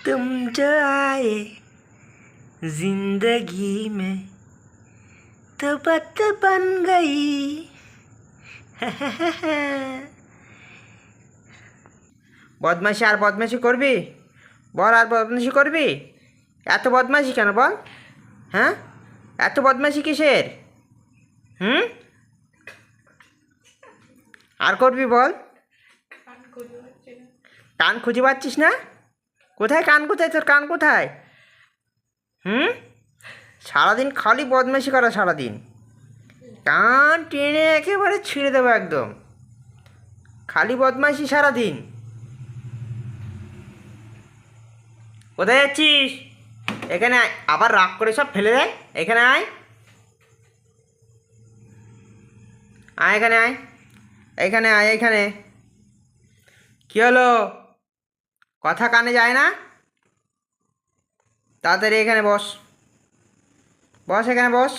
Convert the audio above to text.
तुम जो आए जिंदगी में तो बात बन गई। বদমাইশি আর বদমাইশি করবি? বল, আর বদমাইশি করবি? এত বদমাইশি কেন বল? হ্যাঁ, এত বদমাইশি কিসের? হুম, আর করবি বল? কান খুঁজে পাচ্ছিস না? কোথায় কান? কোথায় তোর কান? কোথায়? হুম, সারাদিন খালি বদমাইশি করা, সারাদিন কান টেনে একেবারে ছিঁড়ে দেবো একদম। খালি বদমাইশি সারাদিন। কোথায় যাচ্ছিস? এখানে আয়। আবার রাগ করে সব ফেলে দেয়। এখানে আয়, আয় এখানে আয়, এইখানে আয়, এইখানে। কী হলো? কথা কানে যায় না? তাড়াতাড়ি এখানে বস, বস, এখানে বস।